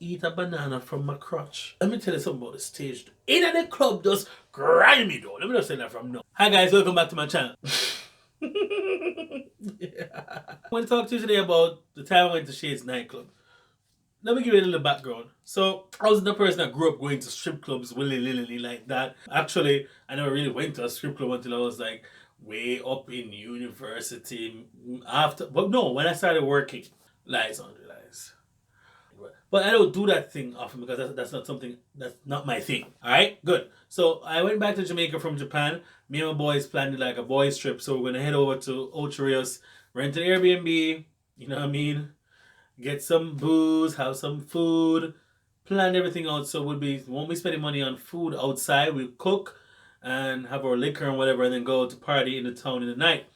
eat a banana from my crotch. Let me tell you something about the stage. In the club does grimy though. Let me just say that from now. Hi guys, welcome back to my channel. Yeah. I want to talk to you today about the time I went to Shades nightclub. Let me give you a little background. So, I wasn't the person that grew up going to strip clubs willy-nilly like that. Actually, I never really went to a strip club until I was like way up in university. But no, when I started working, lies on the lies. But I don't do that thing often because that's not something, that's not my thing. Alright, good. So I went back to Jamaica from Japan. Me and my boys planned like a boys trip. So we're gonna head over to Ocho Rios, rent an Airbnb, you know what I mean? Get some booze, have some food, plan everything out so won't be spending money on food outside. We'll cook and have our liquor and whatever and then go to party in the town in the night.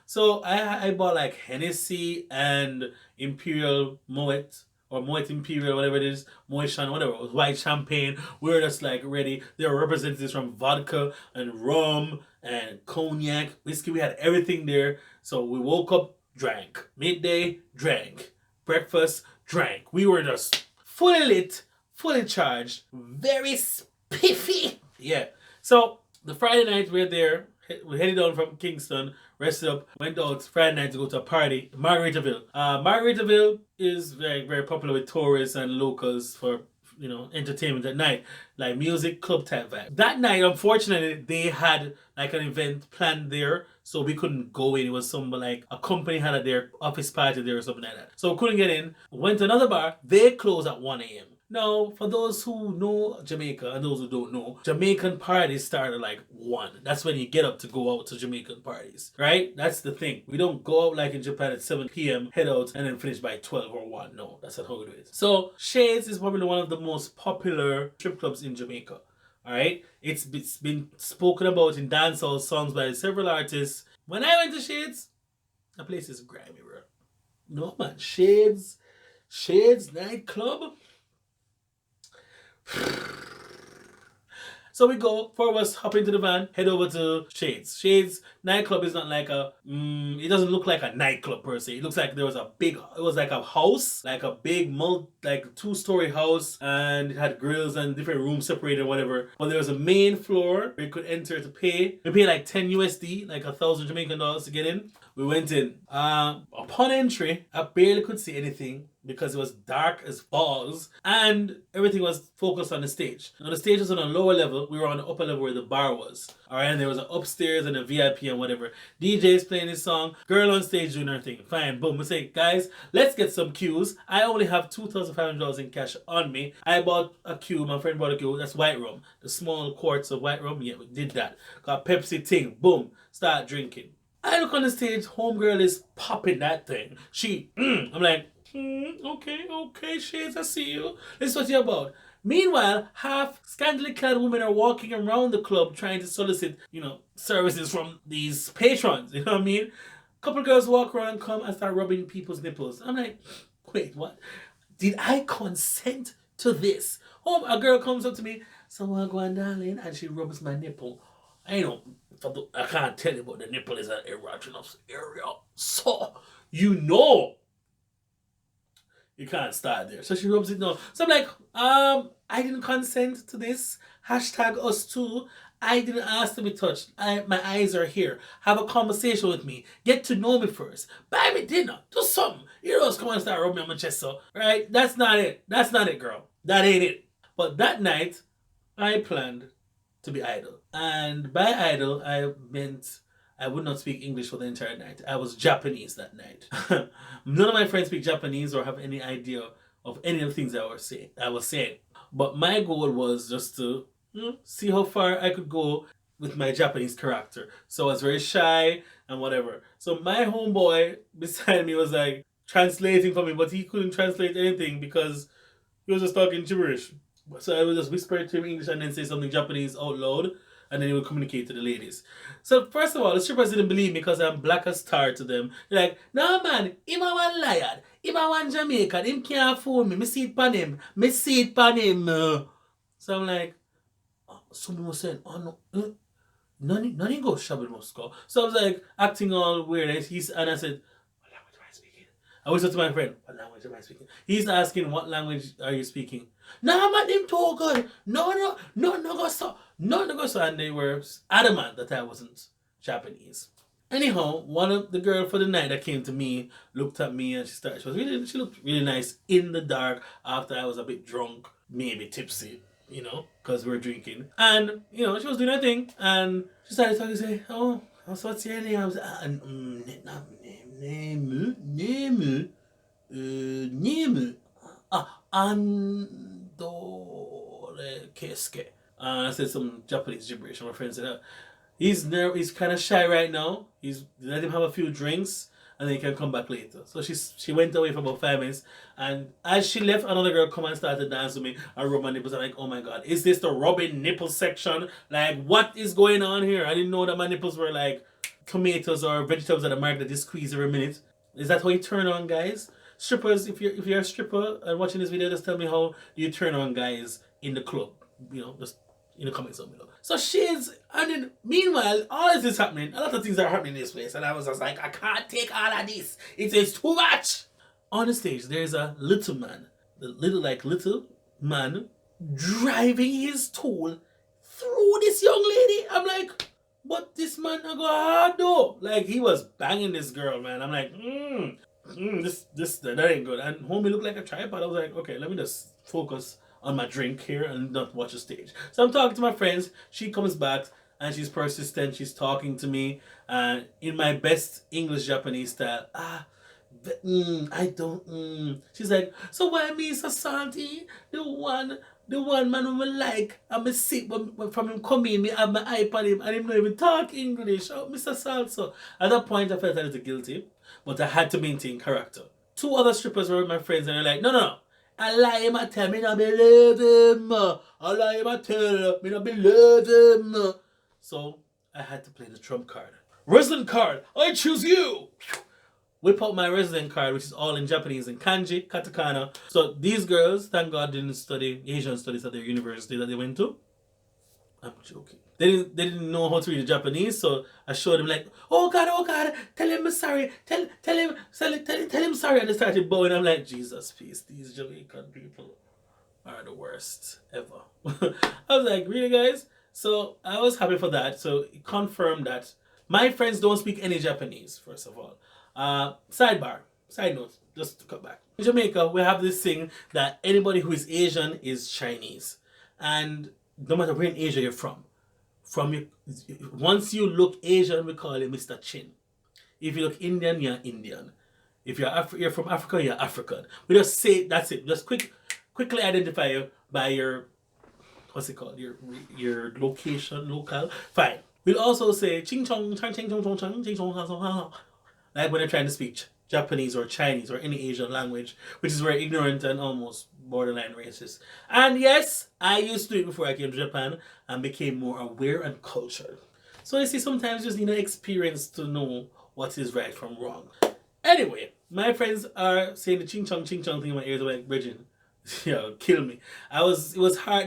So I bought like Hennessy and Imperial Moet or Moet Imperial, whatever it is, Moet Chan, whatever. It was white champagne. We were just like ready. There were representatives from vodka and rum and cognac, whiskey. We had everything there. So we woke up, drank. Midday, drank. Breakfast, drank. We were just fully lit, fully charged, very spiffy. Yeah. So the Friday night we were there. We headed down from Kingston, rested up, went out Friday night to go to a party in Margaritaville. Margaritaville is very, very popular with tourists and locals for, you know, entertainment at night, like music club type vibe. That night, unfortunately, they had like an event planned there, so we couldn't go in. It was some like a company had their office party there or something like that. So we couldn't get in. Went to another bar. They closed at 1 a.m. Now, for those who know Jamaica and those who don't know, Jamaican parties start at like 1. That's when you get up to go out to Jamaican parties, right? That's the thing. We don't go out like in Japan at 7 p.m., head out, and then finish by 12 or 1. No, that's not how it is. So, Shades is probably one of the most popular strip clubs in Jamaica. Alright? It's been spoken about in dancehall songs by several artists. When I went to Shades, the place is grimy, bro. No, man. Shades nightclub. So we go, 4 of us hop into the van, head over to Shades. Shades nightclub is not like it doesn't look like a nightclub per se. It looks like it was like a house, like a big like 2-story house, and it had grills and different rooms separated or whatever. But there was a main floor where you could enter to pay. We paid like 10 USD, like 1,000 Jamaican dollars to get in. We went in. Upon entry, I barely could see anything because it was dark as balls and everything was focused on the stage. Now the stage was on a lower level. We were on the upper level where the bar was. Alright, and there was an upstairs and a VIP and whatever. DJ's playing his song, girl on stage doing her thing. Fine, boom. We say, guys, let's get some cues. I only have $2,500 in cash on me. I bought a cue, my friend bought a cue. That's white rum. The small quarts of white rum. Yeah, we did that. Got Pepsi thing. Boom. Start drinking. I look on the stage, homegirl is popping that thing. I'm like, okay, Shades, I see you. This is what you're about. Meanwhile, half scantily clad women are walking around the club trying to solicit, you know, services from these patrons. You know what I mean? A couple girls walk around and come and start rubbing people's nipples. I'm like, wait, what? Did I consent to this? A girl comes up to me, so I go on, darling, and she rubs my nipple. I can't tell you, but the nipple is an erogenous area. So, you know, you can't start there. So she rubs it down. So I'm like, I didn't consent to this. Hashtag us too. I didn't ask to be touched. My eyes are here. Have a conversation with me. Get to know me first. Buy me dinner. Do something. You know, come and start rubbing on my chest. So, right? That's not it. That's not it, girl. That ain't it. But that night, I planned to be idle. And by idle, I meant I would not speak English for the entire night. I was Japanese that night. None of my friends speak Japanese or have any idea of any of the things I was saying. But my goal was just to see how far I could go with my Japanese character. So I was very shy and whatever. So my homeboy beside me was like translating for me, but he couldn't translate anything because he was just talking gibberish. So I would just whisper to him in English and then say something Japanese out loud, and then he would communicate to the ladies. So first of all, the strippers didn't believe me because I'm black as tar to them. They're like, no man, him a one liar. Him a one Jamaican. Him can't fool me. Me see it pan him. Me see it pan him. So I'm like, someone was saying, oh no, none go Shabbat must go. So I was like acting all weird. And I said, what language am I speaking? I was to my friend, what language am I speaking? He's asking, what language are you speaking? Nah, man, them too good. No, go so. No, go so. And they were adamant that I wasn't Japanese. Anyhow, one of the girl for the night that came to me looked at me and she looked really nice in the dark after I was a bit drunk, maybe tipsy, because we were drinking. And, she was doing her thing and she started talking to say, oh, so what's your name? I was like, name, Andore Keske. I said some Japanese gibberish. My friend said that. He's kind of shy right now. He's let him have a few drinks and then he can come back later. So she went away for about 5 minutes, and as she left, another girl come and started dancing with me and rub my nipples. I'm like, oh my god, is this the rubbing nipple section? Like, what is going on here? I didn't know that my nipples were like tomatoes or vegetables at a market that just squeeze every minute. Is that how you turn on guys? Strippers, if you're a stripper and watching this video, just tell me how you turn on guys in the club. Just in the comments down below. So and then meanwhile, all this is happening. A lot of things are happening in this place, and I was just like, I can't take all of this. It is too much. On the stage, there's a little man, little man driving his tool through this young lady. I'm like, but this man I go hard though. Like, he was banging this girl, man. I'm like, that ain't good. And homie looked like a tripod. I was like, okay, let me just focus on my drink here and not watch the stage. So I'm talking to my friends. She comes back and she's persistent. She's talking to me in my best English Japanese style. I don't. She's like, so why me so salty? The one man who I like, I'm a sick, but from him coming, me have my iPad him and him not even talk English. Oh, Mr. Salso. At that point, I felt a little guilty, but I had to maintain character. 2 other strippers were with my friends and they're like, no. I lie him, I tell me not believe him. I lie him, I tell me not believe him. So I had to play the trump card. Resident card, I choose you. Whip out my resident card, which is all in Japanese and kanji, katakana. So these girls, thank God, didn't study Asian studies at their university that they went to. I'm joking. They didn't know how to read Japanese, so I showed them like, oh God, tell him I'm sorry, tell him sorry, and they started bowing. I'm like, Jesus, peace, these Jamaican people are the worst ever. I was like, really guys? So I was happy for that. So it confirmed that my friends don't speak any Japanese, first of all. Side note, just to cut back. In Jamaica, we have this thing that anybody who is Asian is Chinese. And no matter where in Asia you're from once you look Asian, we call you Mr. Chin. If you look Indian, you're Indian. If you're from Africa, you're African. We just say that's it. Just quickly identify you by your, what's it called? Your location, local. Fine. We'll also say ching chong chang ching chong chong chang ching chong chong chong, like when they're trying to speak Japanese or Chinese or any Asian language, which is very ignorant and almost borderline racist. And yes, I used to do it before I came to Japan and became more aware and cultured. So you see, sometimes you just need an experience to know what is right from wrong. Anyway, my friends are saying the ching chong thing in my ears. I'm like, Bridget, kill me. It was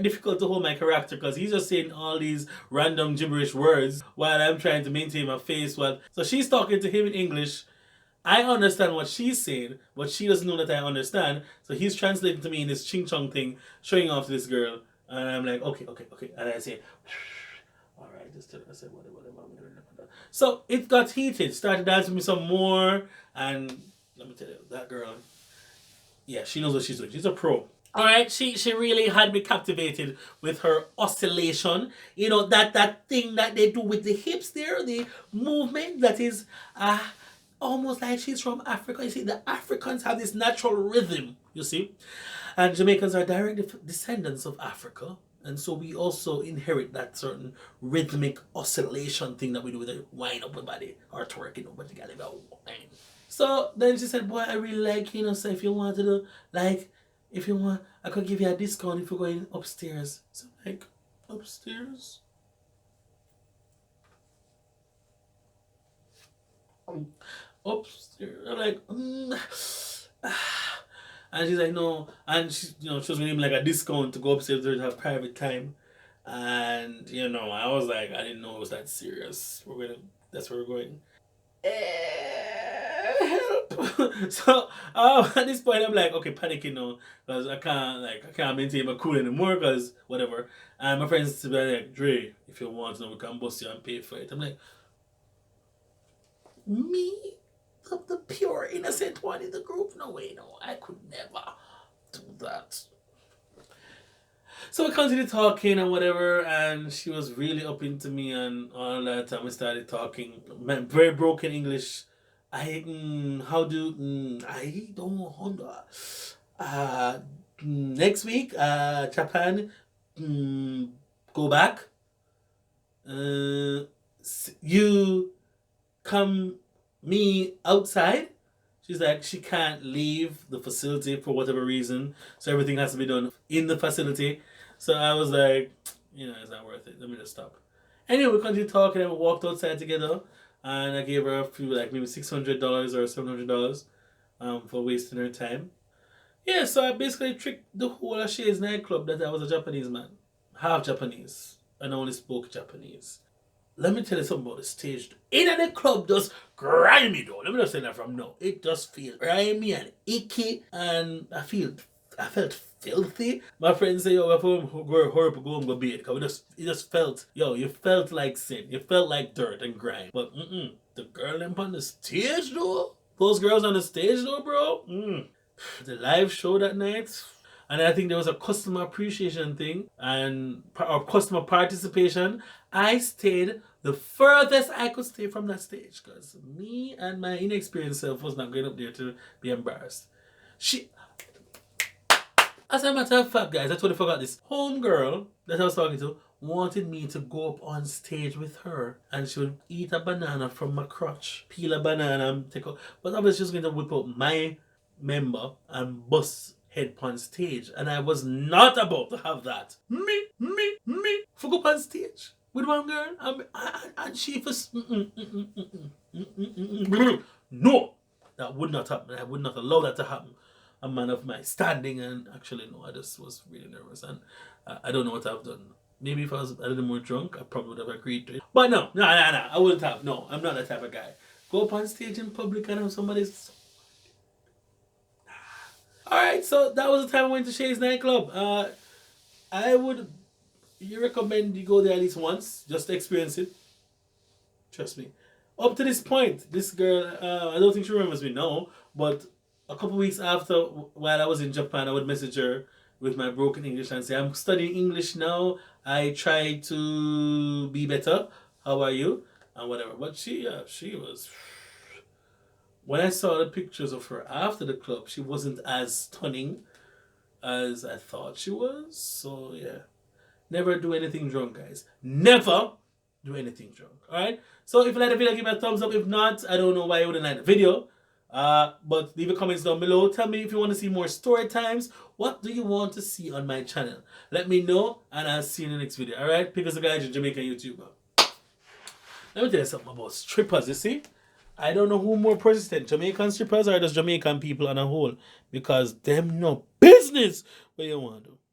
difficult to hold my character because he's just saying all these random gibberish words while I'm trying to maintain my face. So she's talking to him in English. I understand what she's saying, but she doesn't know that I understand. So he's translating to me in this ching chong thing, showing off to this girl. And I'm like, okay. And I say, alright, just tell her. I said, whatever. So it got heated. Started dancing with me some more. And let me tell you, that girl, yeah, she knows what she's doing. She's a pro. Alright, she really had me captivated with her oscillation. That thing that they do with the hips there, the movement that is almost like she's from Africa. You see, the Africans have this natural rhythm, you see. And Jamaicans are direct descendants of Africa. And so we also inherit that certain rhythmic oscillation thing that we do with the wind up the body or twerking up the galley. So then she said, boy, I really like you, so if you want to do, if you want, I could give you a discount if you're going upstairs. So I'm like, upstairs? Upstairs. I'm like, and she's like, no. And she was giving him like a discount to go upstairs to have private time. And I was like, I didn't know it was that serious. That's where we're going. Help. So at this point, I'm like, okay, panicking now because I can't maintain my cool anymore because whatever. And my friends were like, Dre, if you want, we can bust you and pay for it. I'm like, me, the pure innocent one in the group? No way, no, I could never do that. So we continued talking and whatever, and she was really up into me and all that. And we started talking, very broken English. How do I don't know. Next week, Japan, go back. You come me outside. She's like, she can't leave the facility for whatever reason, so everything has to be done in the facility. So I was like, it's not worth it. Let me just stop. Anyway, we continued talking and we walked outside together, and I gave her a few, like maybe $600 or $700, for wasting her time. Yeah, so I basically tricked the whole of Shay's nightclub that I was a Japanese man, half Japanese, and I only spoke Japanese. Let me tell you something about the stage. In the club just grimy though. Let me just say that from now. It just feels grimy and icky, and I felt filthy. My friends say, yo, if I'm hurry up, go home, go bathe. Because it just felt, you felt like sin. You felt like dirt and grime. But the girl them on the stage though. Those girls on the stage though, bro. The live show that night. And I think there was a customer appreciation thing and or customer participation. I stayed the furthest I could stay from that stage because me and my inexperienced self was not going up there to be embarrassed. As a matter of fact, guys, I totally forgot this. Homegirl that I was talking to wanted me to go up on stage with her and she would eat a banana from my crotch, peel a banana and take out. But I was just going to whip up my member and bust head on stage, and I was not about to have that. Me, for go on stage with one girl, and she was no, that would not happen. I would not allow that to happen. A man of my standing, and actually no, I just was really nervous, and I don't know what I've done. Maybe if I was a little more drunk, I probably would have agreed to it. But no, I wouldn't have. No, I'm not that type of guy. Go up on stage in public and have somebody's. Alright, so that was the time I went to Shay's nightclub. I would recommend you go there at least once, just to experience it. Trust me. Up to this point, this girl, I don't think she remembers me now, but a couple weeks after, while I was in Japan, I would message her with my broken English and say, I'm studying English now. I try to be better. How are you? And whatever. But she was. When I saw the pictures of her after the club, she wasn't as stunning as I thought she was. So yeah, never do anything drunk, guys. Never do anything drunk. All right. So if you like the video, give me a thumbs up. If not, I don't know why you wouldn't like the video. But leave your comments down below. Tell me if you want to see more story times. What do you want to see on my channel? Let me know, and I'll see you in the next video. All right. Because the guys are Jamaican YouTuber. Let me tell you something about strippers. You see. I don't know who more persistent, Jamaican strippers or just Jamaican people on a whole, because them no business what you want to do.